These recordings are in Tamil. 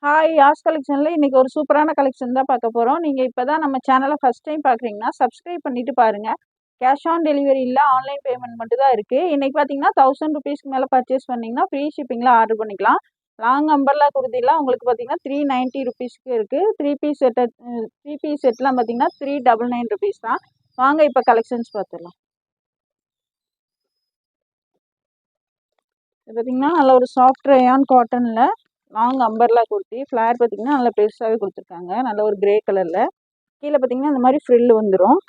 ஹாய் யாஸ் கலெக்ஷனில் இன்றைக்கி ஒரு சூப்பரான கலெக்ஷன் தான் பார்க்க போகிறோம். நீங்கள் இப்போ தான் நம்ம சேனலை ஃபஸ்ட் டைம் பார்க்குறீங்கன்னா சப்ஸ்கிரைப் பண்ணிவிட்டு பாருங்கள். கேஷ் ஆன் டெலிவரி இல்லை, ஆன்லைன் பேமெண்ட் மட்டும் தான் இருக்குது. இன்றைக்கி பார்த்தீங்கன்னா 1000 மேலே பர்ச்சேஸ் பண்ணிங்கன்னா ஃப்ரீ ஷிப்பிங்கில் ஆர்டர் பண்ணிக்கலாம். லாங் அம்பர்லா குர்த்திலாம் உங்களுக்கு பார்த்தீங்கன்னா 390 இருக்குது. த்ரீ பீஸ் செட்லாம் பார்த்தீங்கன்னா 399 தான். வாங்க இப்போ கலெக்ஷன்ஸ் பார்த்துடலாம். இது பார்த்தீங்கன்னா நல்ல ஒரு சாஃப்ட் ரயான் காட்டனில் லாங் அம்பர்லா குர்த்தி. ஃப்ளேர் பார்த்தீங்கன்னா நல்லா பெருசாகவே கொடுத்துருக்காங்க. நல்ல ஒரு கிரே கலரில் கீழே பார்த்தீங்கன்னா இந்த மாதிரி ஃப்ரில் வந்துடும்.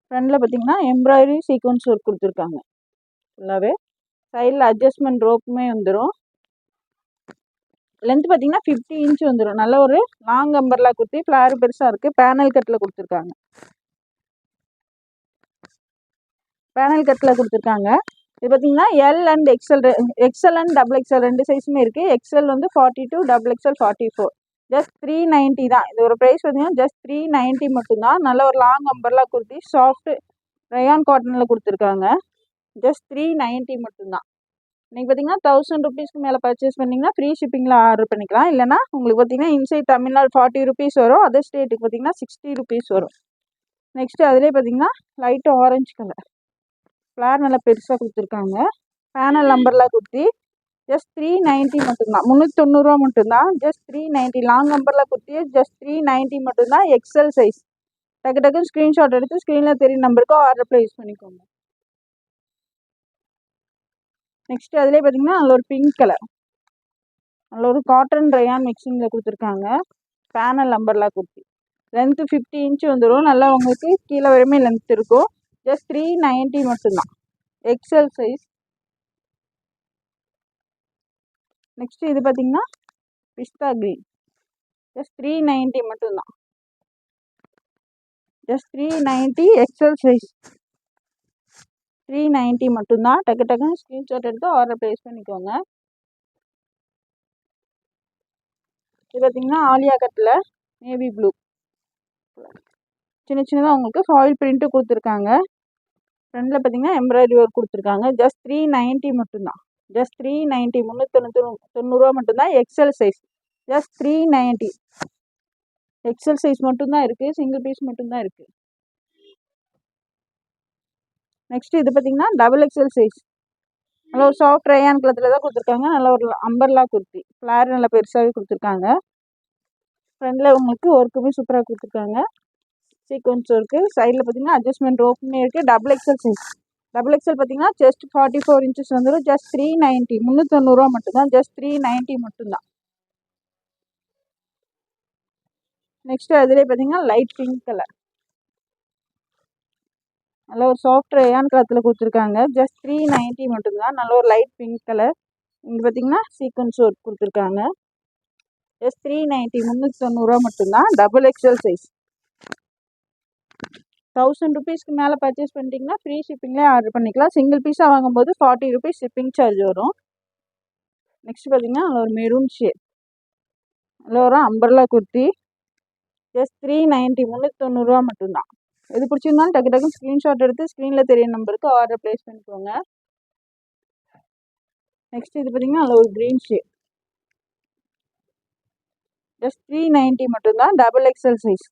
ஃப்ரண்டில் பார்த்தீங்கன்னா எம்ப்ராய்டரி சீக்வன்ஸ் ஒர்க் கொடுத்துருக்காங்க. ஃபுல்லாகவே சைடில் அட்ஜஸ்ட்மெண்ட் ரோப்புமே வந்துடும். லென்த் பார்த்தீங்கன்னா 50 இன்ச் வந்துடும். நல்ல ஒரு லாங் அம்பர்லா குர்த்தி. ஃப்ளேர் பெருசாக இருக்குது. பேனல் கட்டில் கொடுத்துருக்காங்க. இது பார்த்தீங்கன்னா L and XL and double XL ரெண்டு சைஸுமே இருக்குது. எக்ஸ்எல் வந்து 42, டபுள் எக்ஸ்எல் 44. ஜஸ்ட் 390 தான். இது ஒரு ப்ரைஸ் பார்த்தீங்கன்னா ஜஸ்ட் 390 மட்டும்தான். நல்ல ஒரு long umbrella kurti soft rayon காட்டனில் கொடுத்துருக்காங்க. ஜஸ்ட் 390 மட்டும்தான். நீங்கள் பார்த்தீங்கன்னா 1000 மேலே பர்ச்சேஸ் பண்ணிங்கன்னா ஃப்ரீ ஷிப்பிங்கில் ஆர்டர் பண்ணிக்கலாம். இல்லைனா உங்களுக்கு பார்த்தீங்கன்னா இன்சைட் தமிழ்நாடு 40 rupees வரும். அதர் ஸ்டேட்டுக்கு பார்த்தீங்கன்னா 60 rupees வரும். நெக்ஸ்ட்டு அதிலே பார்த்தீங்கன்னா லைட்டு ஆரஞ்சு கலர் ஃப்ளேர் நல்லா பெருசாக கொடுத்துருக்காங்க. பேனல் அம்பர்லா குர்த்தி ஜஸ்ட் 390 மட்டும்தான். 390 மட்டும்தான். Just 390 long umbrella kurti just 390 மட்டும்தான். XL size. டக்குன்னு ஸ்க்ரீன்ஷாட் எடுத்து ஸ்க்ரீனில் தெரியும் நம்பருக்கு ஆர்டர் ப்ளேஸ் பண்ணிக்கோங்க. நெக்ஸ்ட்டு அதிலே பார்த்தீங்கன்னா நல்ல ஒரு பிங்க் கலர், நல்ல ஒரு காட்டன் ரயான் மிக்சிங்கில் கொடுத்துருக்காங்க. Panel umbrella kurti length 50 inch வந்துடும். நல்லா உங்களுக்கு கீழே வரையுமே லென்த் இருக்கும். ஜஸ்ட் 390 மட்டும்தான். XL size. நெக்ஸ்ட்டு இது பார்த்தீங்கன்னா பிஸ்தா க்ரீன். ஜஸ்ட் 390 மட்டும்தான். Just 390 XL size. 390 மட்டும்தான். டக்குன்னு ஸ்க்ரீன்ஷாட் எடுத்து ஆர்டர் ப்ளேஸ் பண்ணிக்கோங்க. இது பார்த்தீங்கன்னா ஆலியா கட்டில் நேவி ப்ளூ சின்னதாக உங்களுக்கு ஃபாயில் பிரிண்ட்டு கொடுத்துருக்காங்க. ஃப்ரண்டில் பார்த்தீங்கன்னா எம்ப்ராய்டரி ஒர்க் கொடுத்துருக்காங்க. ஜஸ்ட் 390 மட்டும்தான். ஜஸ்ட் 390 390 மட்டும்தான். XL size. Just 390 XL size மட்டும்தான் இருக்குது. சிங்கிள் பீஸ் மட்டும்தான் இருக்குது. நெக்ஸ்ட்டு இது பார்த்தீங்கன்னா டபுள் எக்ஸல் சைஸ். நல்ல ஒரு சாஃப்ட் ரயான் கலத்தில் தான் கொடுத்துருக்காங்க. நல்ல ஒரு அம்பர்லா குர்த்தி. ஃப்ளேர் நல்லா பெருசாகவே கொடுத்துருக்காங்க. ஃப்ரண்டில் உங்களுக்கு ஒர்க்குமே சூப்பராக கொடுத்துருக்காங்க. Sequence work. சைடில் பார்த்தீங்கன்னா அட்ஜஸ்ட்மெண்ட் ரோப்புமே இருக்குது. Double XL size. Double XL பார்த்தீங்கன்னா ஜஸ்ட் 44 inches வந்துடும். ஜஸ்ட் 390 390 மட்டும்தான். ஜஸ்ட் 390 மட்டும்தான். நெக்ஸ்ட்டு அதிலே பார்த்தீங்கன்னா லைட் பிங்க் கலர், நல்ல ஒரு சாஃப்ட் ரயான் கலத்தில் கொடுத்துருக்காங்க. ஜஸ்ட் 390 மட்டும்தான். நல்ல ஒரு லைட் பிங்க் கலர். இங்கே பார்த்தீங்கன்னா சீக்வன்ஸ் ஒர்க் கொடுத்துருக்காங்க. ஜஸ்ட் 390 390 மட்டும்தான். Double XL size. 1000 மேலே பர்ச்சேஸ் பண்ணிட்டீங்கன்னா ஃப்ரீ ஷிப்பிங்லேயே ஆர்டர் பண்ணிக்கலாம். சிங்கிள் பீஸாக வாங்கும்போது 40 rupees ஷிப்பிங் சார்ஜ் வரும். நெக்ஸ்ட் பார்த்தீங்கன்னா ஒரு மெரூன் ஷேட், அதில் ஒரு அம்பர்லா குர்த்தி. ஜஸ்ட் 390 390 மட்டும்தான். எது பிடிச்சிருந்தாலும் டக்குன்னு ஸ்க்ரீன்ஷாட் எடுத்து ஸ்க்ரீனில் தெரிய நம்பருக்கு ஆர்டர் ப்ளேஸ் பண்ணிக்கோங்க. நெக்ஸ்ட் இது பார்த்தீங்கன்னா அதில் ஒரு க்ரீன் ஷேட். ஜஸ்ட் 390 மட்டும்தான். Double XL size.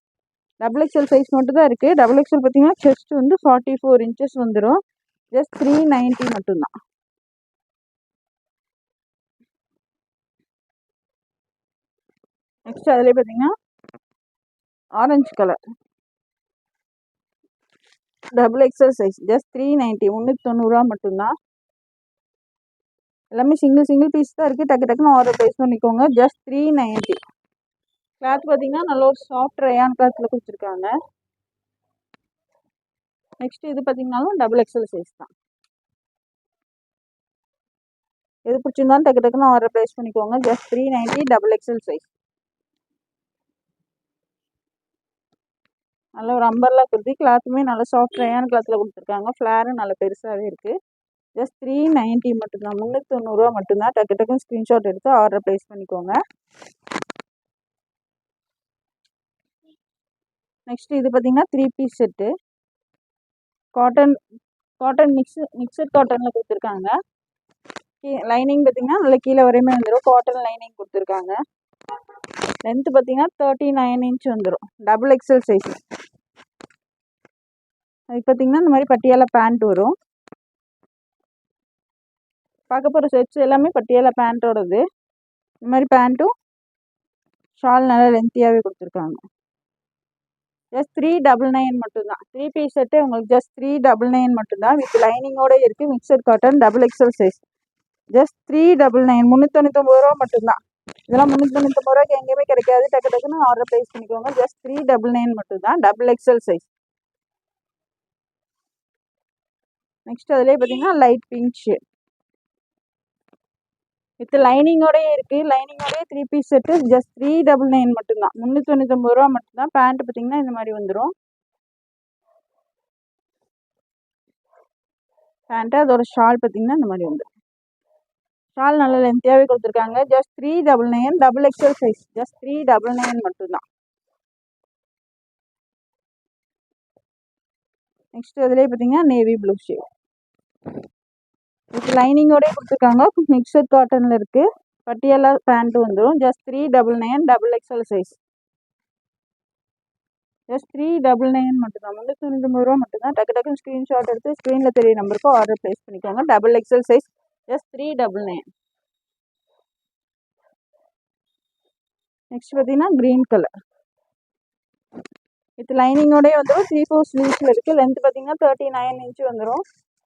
Double XL size மட்டும் தான் இருக்குது. டபுள் எக்ஸல் பார்த்தீங்கன்னா செஸ்ட் வந்து 44 inches வந்துடும். ஜஸ்ட் 390 மட்டும்தான். நெக்ஸ்ட் அதிலே பார்த்தீங்கன்னா orange colour, double XL size. Just 390 390 மட்டும்தான். எல்லாமே சிங்கிள் பீஸ் தான் இருக்குது. டக்குன்னு ஆர்டர் ப்ளேஸ் பண்ணிக்கோங்க. ஜஸ்ட் 390. கிளாத் பார்த்தீங்கன்னா நல்ல ஒரு சாஃப்ட் ரயான் கிளாத்தில் கொடுத்துருக்காங்க. நெக்ஸ்ட் இது பார்த்தீங்கன்னாலும் டபுள் எக்ஸல் சைஸ் தான். எது பிடிச்சிருந்தாலும் டக்குன்னு ஆர்டர் ப்ளேஸ் பண்ணிக்கோங்க. Just 390 double XL size. நல்ல ஒரு அம்பர்லா குர்த்தி. கிளாத்துமே நல்ல சாஃப்ட் ரயான் கிளாத்தில் கொடுத்துருக்காங்க. ஃப்ளேரும் நல்ல பெருசாகவே இருக்குது. ஜஸ்ட் 390 மட்டும்தான். 390 மட்டும்தான். டக்குன்னு ஸ்க்ரீன்ஷாட் எடுத்து ஆர்டர் ப்ளேஸ் பண்ணிக்கோங்க. நெக்ஸ்ட் இது பார்த்தீங்கன்னா 3 பீஸ் செட்டு. காட்டன் மிக்சட் காட்டனில் கொடுத்துருக்காங்க. லைனிங் பார்த்தீங்கன்னா நல்லா கீழே வரையுமே வந்துடும். காட்டன் லைனிங் கொடுத்துருக்காங்க. லென்த்து பார்த்தீங்கன்னா 39 இன்ச் வந்துடும். Double XL size. அதுக்கு பார்த்தீங்கன்னா இந்த மாதிரி பட்டியாலா பேண்ட் வரும். பார்க்க போகிற செட்ஸ் எல்லாமே பட்டியாலா பேண்ட்டோடது. இந்த மாதிரி பேண்ட்டும் ஷால் நல்லா லென்த்தியாகவே கொடுத்துருக்காங்க. ஜஸ்ட் 399 மட்டும்தான். 3 பீஸ் செட்டு உங்களுக்கு ஜஸ்ட் 399 மட்டும்தான். வித் லைனிங்கோட இருக்குது. Mixed cotton double XL size. Just 399 399 ரூபா மட்டும்தான். இதெல்லாம் 399 ரூபாய்க்கு எங்கேயுமே கிடைக்காது. டக்கு டக்குன்னு ஆர்டர் ப்ளேஸ் பண்ணிக்கோங்க. ஜஸ்ட் 399 மட்டும்தான். Double XL size. நெக்ஸ்ட் அதிலே பார்த்தீங்கன்னா லைட் பிங்க் ஷேட் வித் லைனிங்கோடயே இருக்குது. லைனிங்கோடயே 3 பீஸ் செட்டு ஜஸ்ட் 399 மட்டும்தான். 399 ரூபா மட்டும்தான். பேண்ட் பார்த்தீங்கன்னா இந்த மாதிரி வந்துடும். பேண்ட்டு அதோட ஷால் பார்த்தீங்கன்னா இந்த மாதிரி வந்துடும். ஷால் நல்லா லென்த்தியாகவே கொடுத்துருக்காங்க. Just 399 double XL size. Just 399 மட்டும்தான். நெக்ஸ்ட் அதிலே பார்த்தீங்கன்னா நேவி ப்ளூ ஷேட் வித் லைனிங்கோடய கொடுத்துருக்காங்க. மிக்சட் காட்டனில் இருக்குது. பட்டியாலா பேண்ட் வந்துடும். Just 399 double XL size. Just 399 மட்டும்தான். 399 ரூபா மட்டும்தான். டக்கு டக்குன்னு ஸ்க்ரீன்ஷாட் எடுத்து ஸ்க்ரீனில் தெரிய நம்பருக்கு ஆர்டர் ப்ளேஸ் பண்ணிக்கோங்க. Double XL size. Just 399. Next பார்த்தீங்கன்னா க்ரீன் கலர் வித் லைனிங்கோடய வந்துடும். 3/4 ஸ்லீவ்ஸில் இருக்குது. லென்த் பார்த்தீங்கன்னா 39 இன்ச்சு வந்துடும்.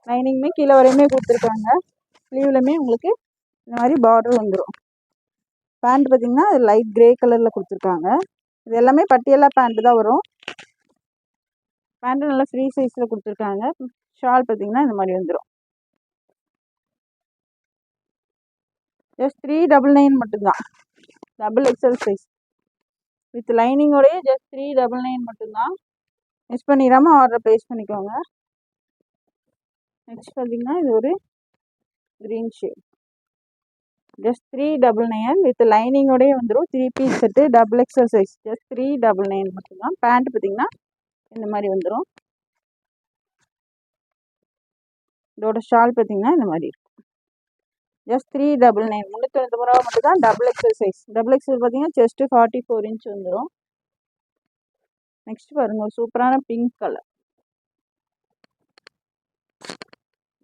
லைனிங்குமே கீழே வரையுமே கொடுத்துருக்காங்க. ஸ்லீவ்லையுமே உங்களுக்கு இந்த மாதிரி பார்டர் வந்துடும். பேண்ட் பார்த்தீங்கன்னா லைட் கிரே கலரில் கொடுத்துருக்காங்க. இது எல்லாமே பட்டியலா பேண்ட் தான் வரும். பேண்ட்டு நல்லா ஃப்ரீ சைஸில் கொடுத்துருக்காங்க. ஷால் பார்த்தீங்கன்னா இந்த மாதிரி வந்துடும். ஜஸ்ட் 399 மட்டும்தான். டபுள் எக்ஸல் சைஸ் வித் லைனிங்கோடய ஜஸ்ட் 399 மட்டும்தான். மிஸ் பண்ணிடாமல் ஆர்டர் ப்ளேஸ் பண்ணிக்கோங்க. நெக்ஸ்ட் பார்த்தீங்கன்னா இது ஒரு க்ரீன் ஷேட். ஜஸ்ட் 399 வித் லைனிங்கோடய வந்துடும். 3 piece set double XL size. Just 399 மட்டும்தான். பேண்ட் பார்த்தீங்கன்னா இந்த மாதிரி வந்துடும். இதோட ஷால் பார்த்தீங்கன்னா இந்த மாதிரி இருக்கும். ஜஸ்ட் 399 399 ரூபா மட்டும்தான். Double XL size. Double XL பார்த்தீங்கன்னா செஸ்ட்டு 44 இன்ச் வந்துடும். நெக்ஸ்ட் பாருங்க ஒரு சூப்பரான பிங்க் கலர்.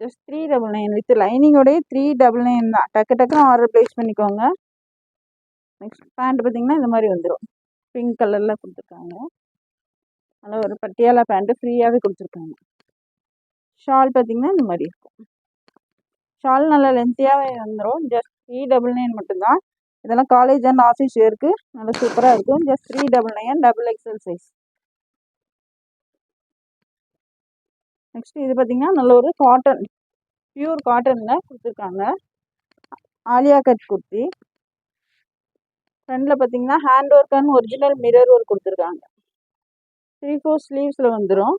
ஜஸ்ட் 399 வித் லைனிங்கோடய 399 தான். டக்கு டக்குன்னு ஆர்டர் ப்ளேஸ் பண்ணிக்கோங்க. நெக்ஸ்ட் பேண்ட் பார்த்தீங்கன்னா இந்த மாதிரி வந்துடும். பிங்க் கலரில் கொடுத்துருக்காங்க. நல்லா ஒரு பட்டியாலா பேண்ட்டு ஃப்ரீயாகவே கொடுத்துருக்காங்க. ஷால் பார்த்தீங்கன்னா இந்த மாதிரி இருக்கும். ஷால் நல்லா லென்த்தியாகவே வந்துடும். ஜஸ்ட் 399 மட்டும்தான். இதெல்லாம் காலேஜ் அண்ட் ஆஃபீஸ் வேருக்கு நல்லா சூப்பராக இருக்கும். Just 399 double XL size. Next இது பார்த்தீங்கன்னா நல்ல ஒரு காட்டன் பியூர் காட்டனில் கொடுத்துருக்காங்க. ஆலியா கட் குர்த்தி. ஃப்ரண்டில் பார்த்தீங்கன்னா hand work and original mirror work கொடுத்துருக்காங்க. 3/4 ஸ்லீவ்ஸில் வந்துடும்.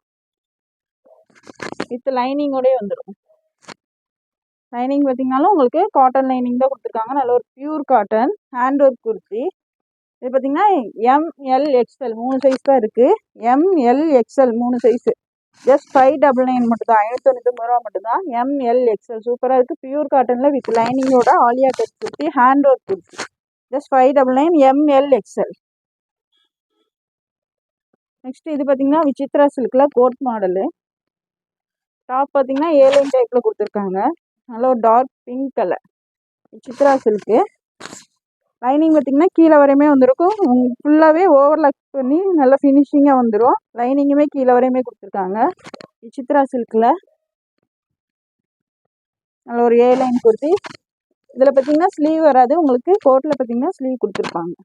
வித் லைனிங்கோடய வந்துடும். லைனிங் பார்த்தீங்கன்னாலும் உங்களுக்கு காட்டன் லைனிங் தான் கொடுத்துருக்காங்க. நல்ல ஒரு pure cotton hand work kurti. இது பார்த்தீங்கன்னா ML XL 3 சைஸ் தான் இருக்குது. ML XL 3 சைஸு ஜஸ்ட் 599 மட்டும்தான். 599 ரூபா மட்டும்தான். ML XL சூப்பராக இருக்குது. பியூர் காட்டனில் வித் லைனிங்கோட Alia cut kurti hand work kurti. Just 599 ML XL. Next இது பார்த்தீங்கன்னா விசித்ரா சில்கில் கோட் மாடலு. டாப் பார்த்தீங்கன்னா ஏலைன் டைப்பில் கொடுத்துருக்காங்க. நல்ல ஒரு dark pink colour Vichitra silk. Lining பார்த்தீங்கன்னா கீழே வரையுமே வந்துருக்கும். ஃபுல்லாகவே ஓவர்லாக் பண்ணி நல்லா ஃபினிஷிங்காக வந்துடும். லைனிங்குமே கீழே வரையுமே கொடுத்துருக்காங்க. விசித்ரா சில்கில் நல்ல ஒரு ஏலைன் குர்த்தி. இதில் பார்த்தீங்கன்னா ஸ்லீவ் வராது. உங்களுக்கு கோட்டில் பார்த்தீங்கன்னா ஸ்லீவ் கொடுத்துருப்பாங்க.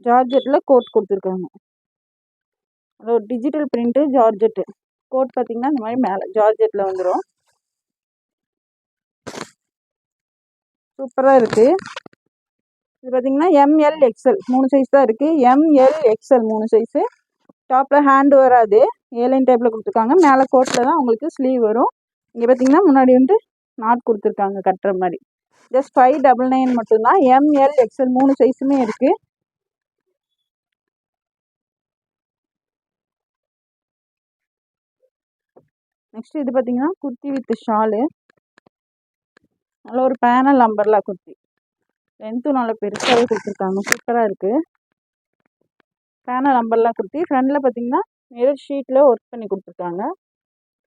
ஜார்ஜெட்டில் கோட் கொடுத்துருக்காங்க. அது ஒரு டிஜிட்டல் பிரிண்ட்டு ஜார்ஜெட்டு. கோட் பார்த்தீங்கன்னா இந்த மாதிரி மேலே ஜார்ஜெட்டில் வந்துடும். சூப்பராக இருக்குது. இது பார்த்தீங்கன்னா ML XL 3 சைஸ் தான் இருக்குது. ML XL 3 size. டாப்பில் ஹேண்டு வராது. ஏலைன் டைப்பில் கொடுத்துருக்காங்க. மேலே கோட்டில் தான் உங்களுக்கு ஸ்லீவ் வரும். இங்கே பார்த்தீங்கன்னா முன்னாடி வந்து நாட் கொடுத்துருக்காங்க கட்டுற மாதிரி. ஜஸ்ட் 599 மட்டும்தான். ML XL 3 சைஸுமே இருக்குது. நெக்ஸ்ட் இது பார்த்தீங்கன்னா குர்த்தி வித் ஷாலு. நல்ல ஒரு பேனல் அம்பர்லா குர்த்தி. லென்த்தும் நல்லா பெருசாகவே கொடுத்துருக்காங்க, சூப்பராக இருக்குது. Panel umbrella kurti. ஃப்ரண்டில் பார்த்தீங்கன்னா மிரர் ஷீட்டில் ஒர்க் பண்ணி கொடுத்துருக்காங்க.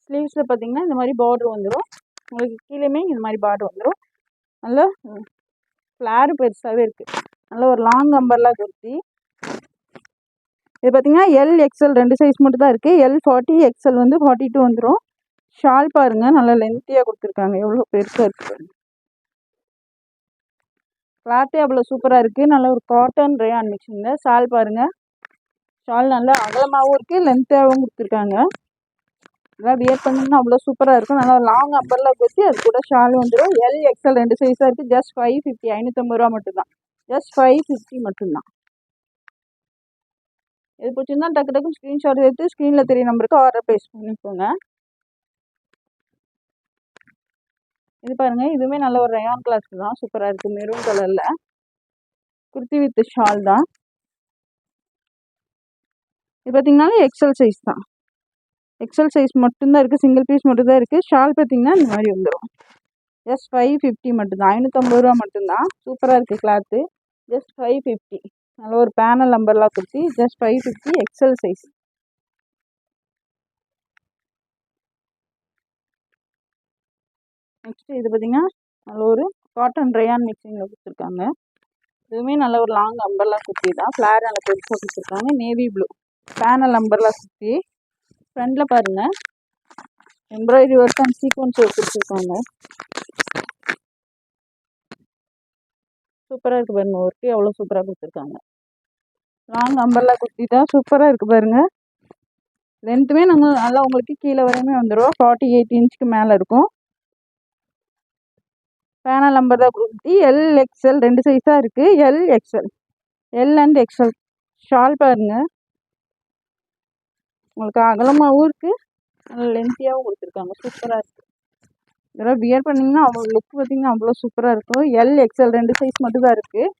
ஸ்லீவ்ஸில் பார்த்தீங்கன்னா இந்த மாதிரி பார்டர் வந்துடும். உங்களுக்கு கீழேயுமே இந்த மாதிரி பார்டர் வந்துடும். நல்லா ஃப்ளாரு பெருசாகவே இருக்குது. நல்ல ஒரு லாங் அம்பர்லா குர்த்தி. இது பார்த்தீங்கன்னா எல் எக்ஸ்எல் 2 சைஸ் மட்டும் தான் இருக்குது. எல் 40, எக்ஸ்எல் வந்து 42 வந்துடும். ஷால் பாருங்கள், நல்லா லென்த்தியாக கொடுத்துருக்காங்க, எவ்வளோ பெருசாக இருக்குது பாருங்கள். கிளாத்தே அவ்வளோ சூப்பராக இருக்குது. நல்ல ஒரு காட்டன் ரேயான் மிக்சிங்கில். ஷால் பாருங்கள், ஷால் நல்லா அகலமாகவும் இருக்குது, லென்த்தாகவும் கொடுத்துருக்காங்க. இதெல்லாம் வியர் பண்ணிங்கன்னா அவ்வளோ சூப்பராக இருக்கும். நல்லா லாங் அம்பர்லாம் வச்சு அது கூட ஷால் வந்துடும். எல் எக்ஸ்எல் 2 சைஸாக இருக்குது. ஜஸ்ட் 550, 550 ரூபா மட்டும்தான். ஜஸ்ட் 550 மட்டும்தான். இது பிடிச்சிருந்தா டக்கு டக்கு ஸ்க்ரீன்ஷாட் எடுத்து ஸ்க்ரீனில் தெரிய நம்பருக்கு ஆர்டர் ப்ளேஸ் பண்ணிக்கோங்க. இது பாருங்கள், இதுவுமே நல்ல ஒரு ரயான் கிளாத் தான், சூப்பராக இருக்குது. மெரூன் கலரில் குர்த்தி வித் ஷால் தான். இது பார்த்தீங்கன்னாலே எக்ஸ்எல் சைஸ் தான். எக்ஸ்எல் சைஸ் மட்டும்தான் இருக்குது, சிங்கிள் பீஸ் மட்டும்தான் இருக்குது. ஷால் பார்த்தீங்கன்னா இந்த மாதிரி வந்துடும். ஜஸ்ட் 550 மட்டும்தான், 550 ரூபா மட்டும்தான். சூப்பராக இருக்குது கிளாத்து. ஜஸ்ட் 550. நல்ல ஒரு பேனல் நம்பர்லாம் kurti. Just 550, XL size. Next இது பார்த்தீங்கன்னா நல்ல ஒரு காட்டன் ரயான் மிக்சிங்கில் கொடுத்துருக்காங்க. இதுவுமே நல்ல ஒரு லாங் அம்பர்லா குர்த்தி தான். ஃப்ளார் நல்ல பெருசாக கொடுத்துருக்காங்க. Navy blue panel umbrella kurti. ஃப்ரண்டில் பாருங்கள் embroidery work and sequins work கொடுத்துருக்காங்க. சூப்பராக இருக்குது பாருங்கள், ஒர்க்கு அவ்வளோ சூப்பராக கொடுத்துருக்காங்க. லாங் அம்பர்லா குர்த்தி தான், சூப்பராக இருக்குது பாருங்கள். லென்த்துமே நாங்கள் நல்லா உங்களுக்கு கீழே வரையுமே வந்துடும். 48 இன்ச்சுக்கு மேலே இருக்கும். Panel umbrella kurti. L XL 2 சைஸாக இருக்குது. L XL, L and XL. Shawl பாருங்கள், உங்களுக்கு அகலமாகவும் இருக்குது, நல்ல லென்த்தியாகவும் கொடுத்துருக்காங்க. சூப்பராக இருக்குது. இதெல்லாம் வியர் பண்ணிங்கன்னா அவ்வளோ லுக் பார்த்திங்கன்னா அவ்வளோ சூப்பராக இருக்கும். எல் எக்ஸ்எல் 2 சைஸ் மட்டும் தான் இருக்குது.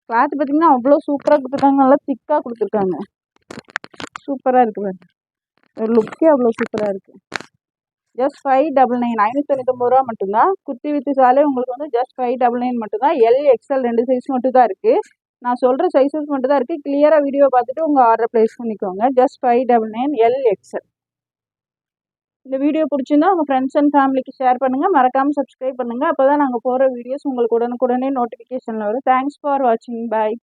கிளாத் பார்த்திங்கன்னா அவ்வளோ சூப்பராக கொடுத்துருக்காங்க, நல்லா திக்காக கொடுத்துருக்காங்க. சூப்பராக இருக்குது, ஒரு லுக்கே அவ்வளோ சூப்பராக இருக்குது. ஜஸ்ட் 599, 599 ரூபா மட்டும்தான். குர்த்தி வித் ஷாலே உங்களுக்கு வந்து ஜஸ்ட் 599 மட்டும்தான். எல் எக்ஸ்எல் 2 சைஸ் மட்டும் தான் இருக்குது. நான் சொல்கிற சைஸஸ் மட்டும் தான் இருக்குது. கிளியராக வீடியோ பார்த்துட்டு உங்கள் ஆர்டர் ப்ளேஸ் பண்ணிக்கோங்க. Just 599, L XL. இந்த வீடியோ பிடிச்சிருந்தா உங்கள் ஃப்ரெண்ட்ஸ் அண்ட் ஃபேமிலிக்கு ஷேர் பண்ணுங்கள். மறக்காமல் சப்ஸ்கிரைப் பண்ணுங்கள். அப்போ தான் நாங்கள் போகிற வீடியோஸ் உங்களுக்கு உடனுக்குடனே நோட்டிஃபிகேஷனில் வரும். தேங்க்ஸ் ஃபார் வாட்சிங். பாய்.